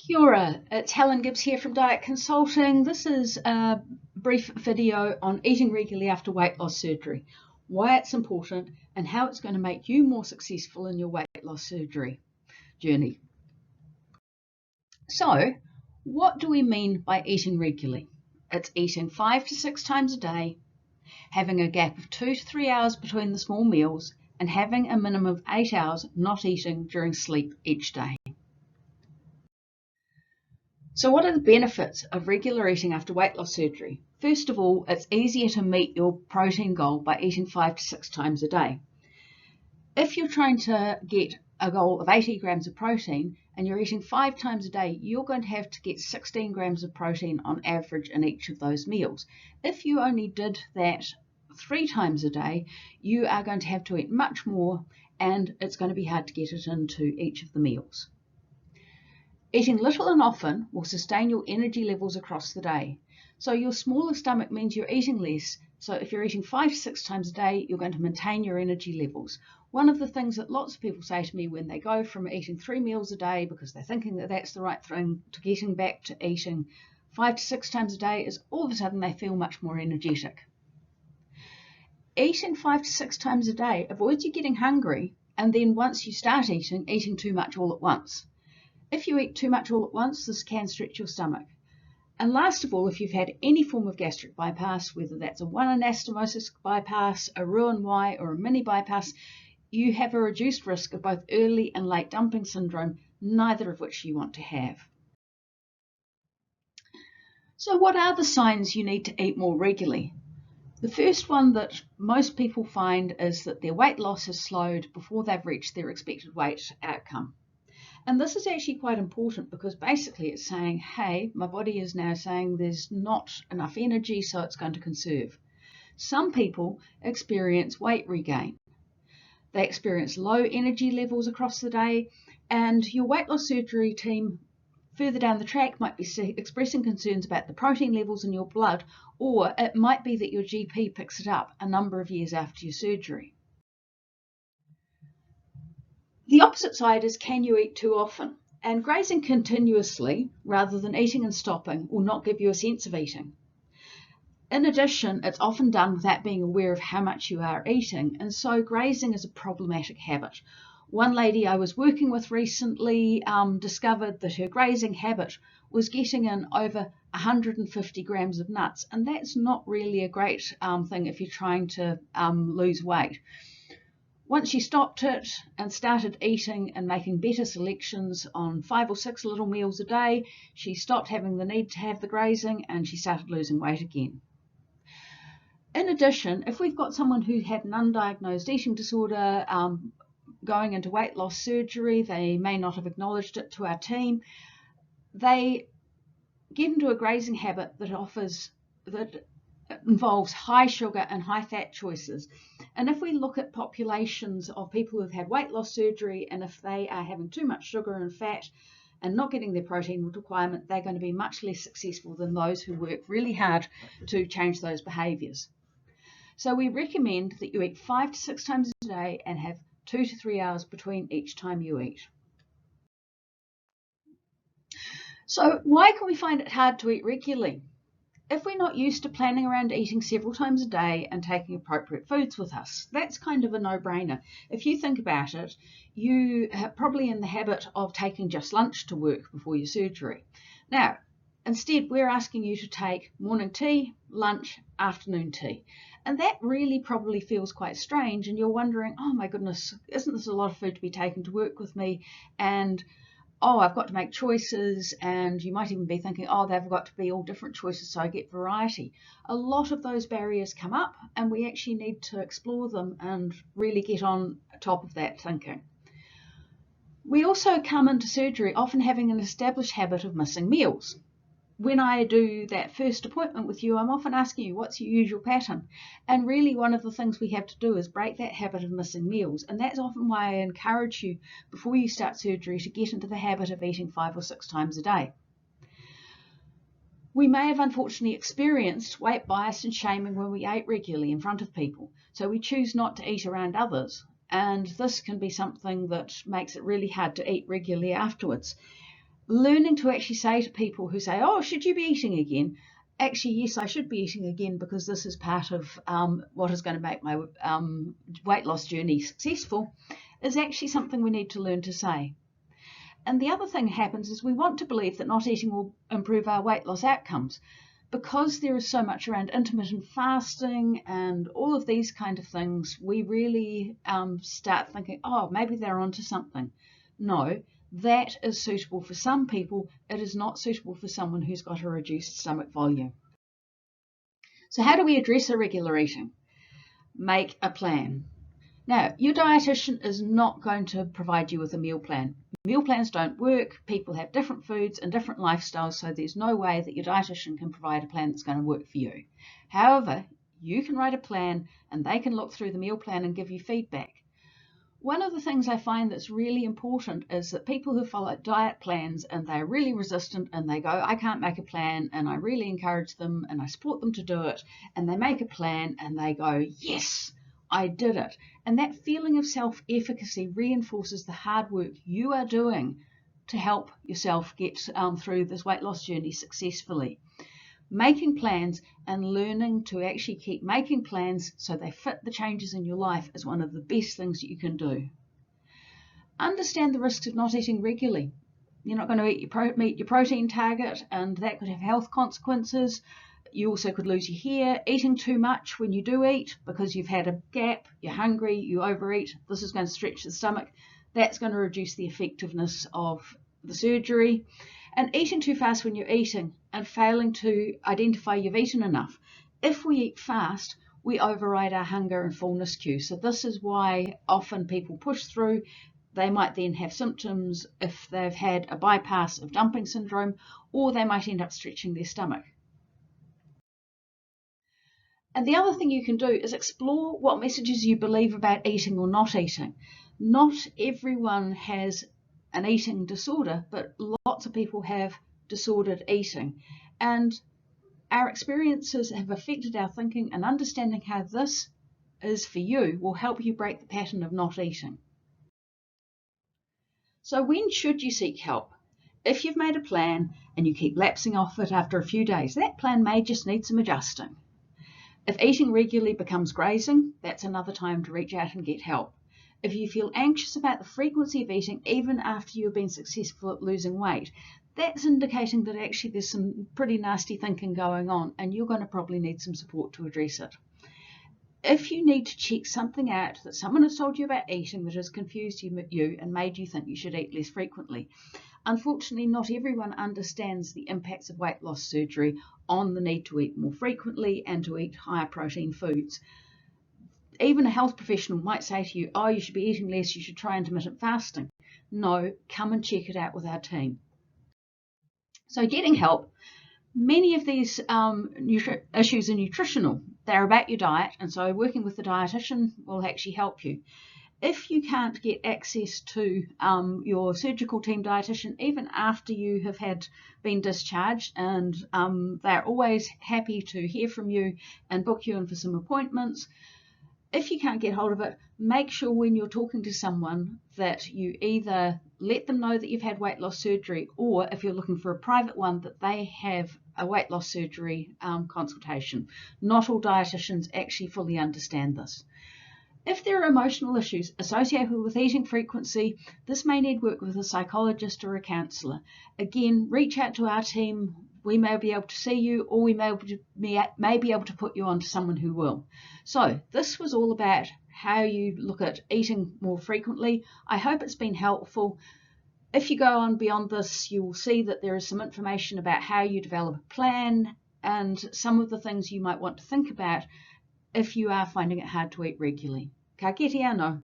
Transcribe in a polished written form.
Kia ora, it's Helen Gibbs here from Diet Consulting. This is a brief video on eating regularly after weight loss surgery, why it's important and how it's going to make you more successful in your weight loss surgery journey. So, what do we mean by eating regularly? It's eating 5 to 6 times a day, having a gap of 2 to 3 hours between the small meals, and having a minimum of 8 hours not eating during sleep each day. So what are the benefits of regular eating after weight loss surgery? First of all, it's easier to meet your protein goal by eating 5 to 6 times a day. If you're trying to get a goal of 80 grams of protein and you're eating 5 times a day, you're going to have to get 16 grams of protein on average in each of those meals. If you only did that 3 times a day, you are going to have to eat much more and it's going to be hard to get it into each of the meals. Eating little and often will sustain your energy levels across the day. So your smaller stomach means you're eating less. So if you're eating 5 to 6 times a day, you're going to maintain your energy levels. One of the things that lots of people say to me when they go from eating 3 meals a day because they're thinking that that's the right thing to getting back to eating 5 to 6 times a day is all of a sudden they feel much more energetic. Eating 5 to 6 times a day avoids you getting hungry and then once you start eating too much all at once. If you eat too much all at once, this can stretch your stomach. And last of all, if you've had any form of gastric bypass, whether that's a 1 anastomosis bypass, a Roux-en-Y or a mini bypass, you have a reduced risk of both early and late dumping syndrome, neither of which you want to have. So what are the signs you need to eat more regularly? The first one that most people find is that their weight loss has slowed before they've reached their expected weight outcome. And this is actually quite important because basically it's saying, hey, my body is now saying there's not enough energy, so it's going to conserve. Some people experience weight regain. They experience low energy levels across the day, and your weight loss surgery team further down the track might be expressing concerns about the protein levels in your blood, or it might be that your GP picks it up a number of years after your surgery. The opposite side is, can you eat too often? And grazing continuously rather than eating and stopping will not give you a sense of eating. In addition, it's often done without being aware of how much you are eating, and so grazing is a problematic habit. One lady I was working with recently discovered that her grazing habit was getting in over 150 grams of nuts, and that's not really a great thing if you're trying to lose weight. Once she stopped it and started eating and making better selections on 5 or 6 little meals a day, she stopped having the need to have the grazing and she started losing weight again. In addition, if we've got someone who had an undiagnosed eating disorder going into weight loss surgery, they may not have acknowledged it to our team, they get into a grazing habit that involves high sugar and high fat choices. And if we look at populations of people who've had weight loss surgery, and if they are having too much sugar and fat and not getting their protein requirement, they're going to be much less successful than those who work really hard to change those behaviours. So we recommend that you eat 5 to 6 times a day and have 2 to 3 hours between each time you eat. So why can we find it hard to eat regularly? If we're not used to planning around eating several times a day and taking appropriate foods with us, that's kind of a no-brainer. If you think about it, you are probably in the habit of taking just lunch to work before your surgery. Now, instead, we're asking you to take morning tea, lunch, afternoon tea. And that really probably feels quite strange, and you're wondering, oh my goodness, isn't this a lot of food to be taken to work with me? And oh, I've got to make choices, and you might even be thinking, oh, they've got to be all different choices so I get variety. A lot of those barriers come up, and we actually need to explore them and really get on top of that thinking. We also come into surgery often having an established habit of missing meals. When I do that first appointment with you, I'm often asking you, what's your usual pattern? And really one of the things we have to do is break that habit of missing meals. And that's often why I encourage you, before you start surgery, to get into the habit of eating 5 or 6 times a day. We may have unfortunately experienced weight bias and shaming when we ate regularly in front of people. So we choose not to eat around others. And this can be something that makes it really hard to eat regularly afterwards. learning to actually say to people who say, oh, should you be eating again? Actually, yes, I should be eating again because this is part of what is going to make my weight loss journey successful, is actually something we need to learn to say. And the other thing happens is we want to believe that not eating will improve our weight loss outcomes. Because there is so much around intermittent fasting and all of these kind of things, we really start thinking, oh, maybe they're onto something. No, that is suitable for some people. It is not suitable for someone who's got a reduced stomach volume. So how do we address irregular eating? Make a plan. Now, your dietitian is not going to provide you with a meal plan. Meal plans don't work. People have different foods and different lifestyles, so there's no way that your dietitian can provide a plan that's going to work for you. However, you can write a plan and they can look through the meal plan and give you feedback. One of the things I find that's really important is that people who follow diet plans and they're really resistant and they go, I can't make a plan, and I really encourage them and I support them to do it, and they make a plan and they go, yes, I did it. And that feeling of self-efficacy reinforces the hard work you are doing to help yourself get through this weight loss journey successfully. Making plans and learning to actually keep making plans so they fit the changes in your life is one of the best things that you can do. Understand the risks of not eating regularly. You're not going to meet your protein target, and that could have health consequences. You also could lose your hair. Eating too much when you do eat because you've had a gap, you're hungry, you overeat, this is going to stretch the stomach. That's going to reduce the effectiveness of the surgery. And eating too fast when you're eating and failing to identify you've eaten enough. If we eat fast, we override our hunger and fullness cue. So this is why often people push through. They might then have symptoms if they've had a bypass of dumping syndrome, or they might end up stretching their stomach. And the other thing you can do is explore what messages you believe about eating or not eating. Not everyone has an eating disorder, but lots of people have disordered eating. And our experiences have affected our thinking, and understanding how this is for you will help you break the pattern of not eating. So when should you seek help? If you've made a plan and you keep lapsing off it after a few days, that plan may just need some adjusting. If eating regularly becomes grazing, that's another time to reach out and get help. If you feel anxious about the frequency of eating even after you've been successful at losing weight, that's indicating that actually there's some pretty nasty thinking going on and you're going to probably need some support to address it. If you need to check something out that someone has told you about eating that has confused you and made you think you should eat less frequently, unfortunately, not everyone understands the impacts of weight loss surgery on the need to eat more frequently and to eat higher protein foods. Even a health professional might say to you, oh, you should be eating less, you should try intermittent fasting. No, come and check it out with our team. So getting help, many of these issues are nutritional. They're about your diet, and so working with the dietitian will actually help you. If you can't get access to your surgical team dietitian, even after you have been discharged, and they're always happy to hear from you and book you in for some appointments. If you can't get hold of it, make sure when you're talking to someone that you either let them know that you've had weight loss surgery, or if you're looking for a private one, that they have a weight loss surgery consultation. Not all dietitians actually fully understand this. If there are emotional issues associated with eating frequency, this may need work with a psychologist or a counsellor. Again, reach out to our team. We may be able to see you, or we may be able to put you on to someone who will. So this was all about how you look at eating more frequently. I hope it's been helpful. If you go on beyond this, you will see that there is some information about how you develop a plan and some of the things you might want to think about if you are finding it hard to eat regularly. Ka kite anō.